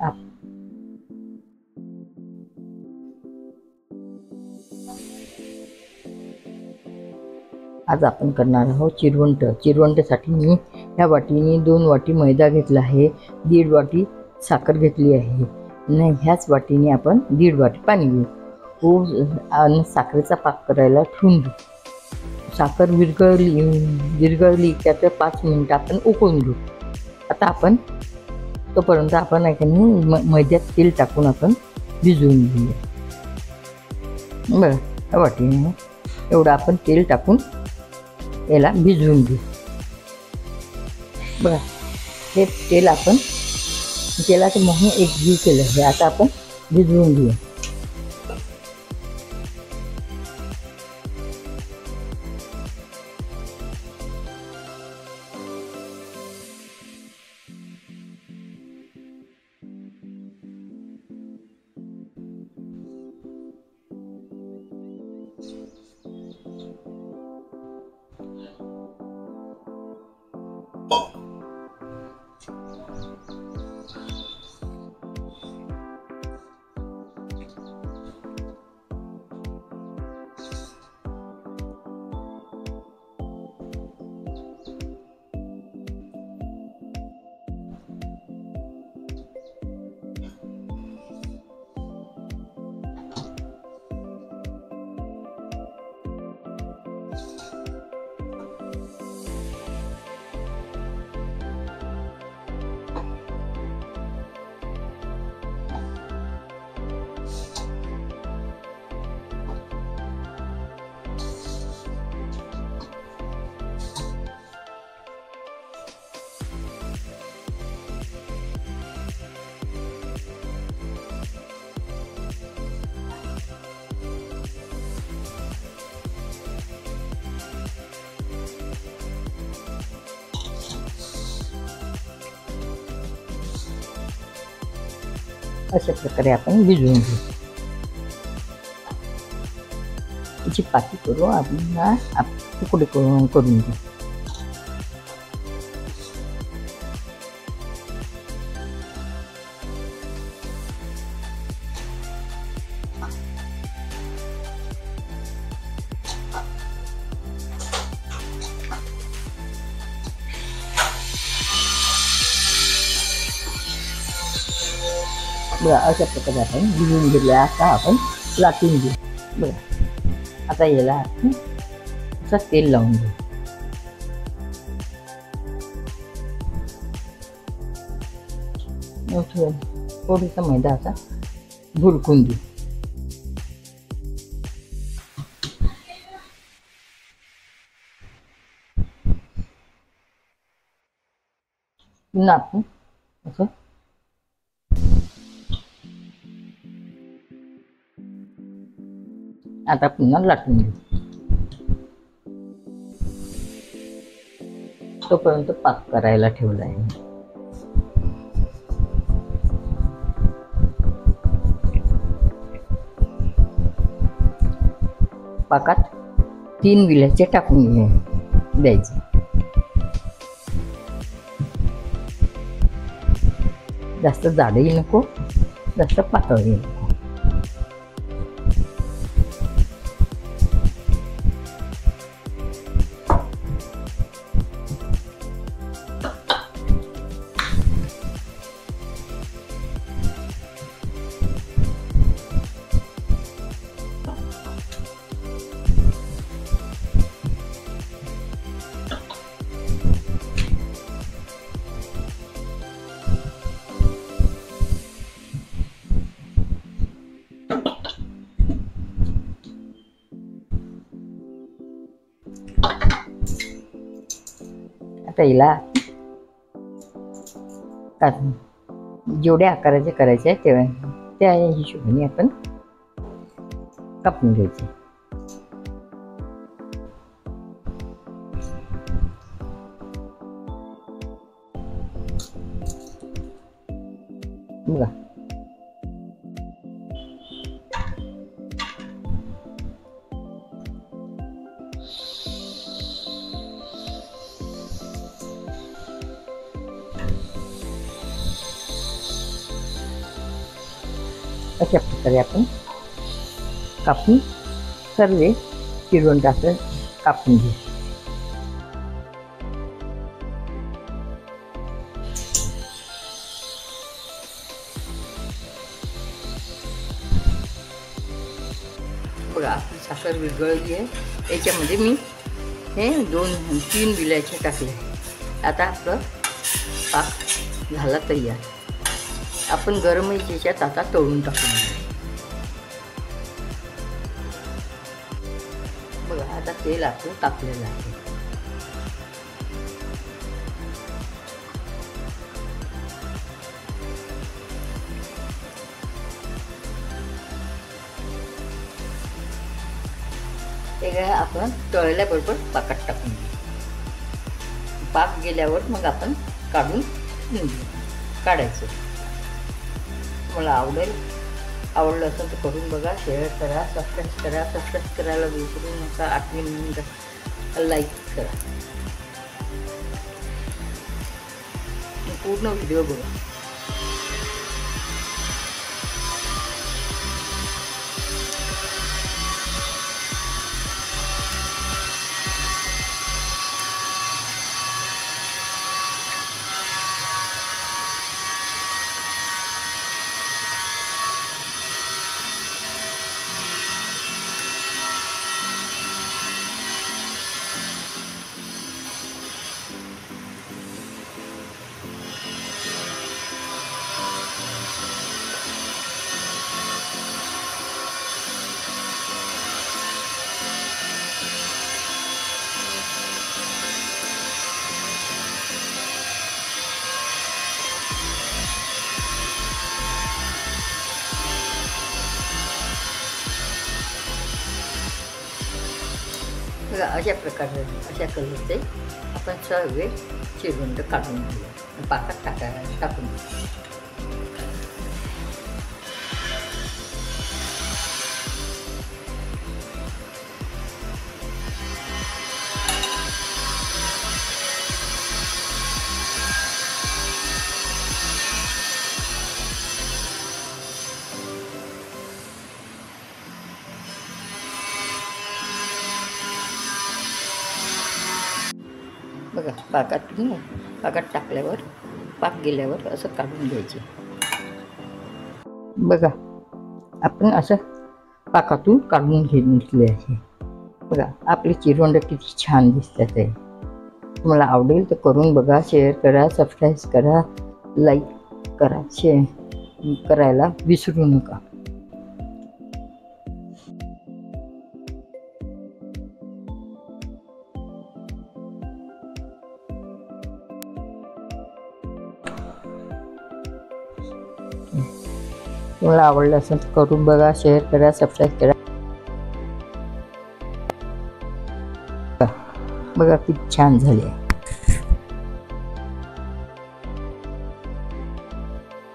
आप आज आपण करणार आहोत चिरवंट। चिरवंटासाठी मी ह्या वाटीने 2 वाटी मैदा घेतला आहे, 1.5 वाटी साखर घेतली आहे आणि ह्याच वाटीने आपण 1.5 वाटी पाणी घेऊ आणि साखरेचा पाक करायला ठेवून देऊ। साखर विरघळली की आता 5 मिनिटं आपण उकळून घेऊ। आता आपण तोपर्यंत आपण मैद्यात तेल टाकून आपण भिजवून घेऊया। बरं, ह्या वाटीने एवढं आपण तेल टाकून याला भिजवून घेऊ। बघा, हे तेल आपण तेलाचं मोहन एकजीव केलं आहे, आता आपण भिजवून घेऊ। अशा प्रकारे आपण भिजवून घेऊ। याची पाती करू आपण तुकडे करून घेऊ। बघा, अशा प्रकारे आपण भिजवून घेतलं। आता आपण लाटून घेऊ। बघा, आता याला आपण असं तेल लावून घेऊ। थोडासा मैदा असा भुरकून घेऊ। पुन्हा आपण असं आता पुन्हा लाटून घेऊ। तोपर्यंत पाक करायला ठेवला आहे। पाकात 3 विलायच्या टाकून द्यायचे। जास्त जाडही नको, जास्त पातळही नको। आता याला जेवढ्या आकाराचे करायचे तेव्हा त्या हिशोबाने आपण कापून घ्यायचे। बघा, अशा प्रकारे आपण कापून सर्व चिरवंट असं कापून घेऊ. बघा आपली साखर विरघळली आहे. याच्यामध्ये मी हे 2-3 विलायचे टाकले. आता आपलं पाक झाला तयार. आपण गरम याच्यात आता तळून टाकून बघा. आता तेल आपण टाकलेलं आहे. ते काय आपण तळल्याबरोबर पाकात टाकून घेऊ. पाक गेल्यावर मग आपण काढायचं. मला आवडलं असेल तर करून बघा. शेअर करा, सबस्क्राईब करायला विसरू नका. आठवणी लाईक करा. पूर्ण व्हिडिओ बघा. बघा अशा प्रकारे अशा कलरचे आपण सर्व चिरवंट काढून घेऊ. पाकात टाकून बघा. पाकात टाकल्यावर पाक गेल्यावर असं काढून घ्यायचे. बघा आपण असं पाकातून काढून घेतले आहे. बघा आपले चिरवंड किती छान दिसतात आहे. तुम्हाला आवडेल तर करून बघा. शेअर करा, सबस्क्राईब करा, लाईक करा, शेअर करायला विसरू नका. तुम्हाला आवडलं असेल तर करून बघा. शेअर करा, सबस्क्राईब करा. बघा किती छान झाले.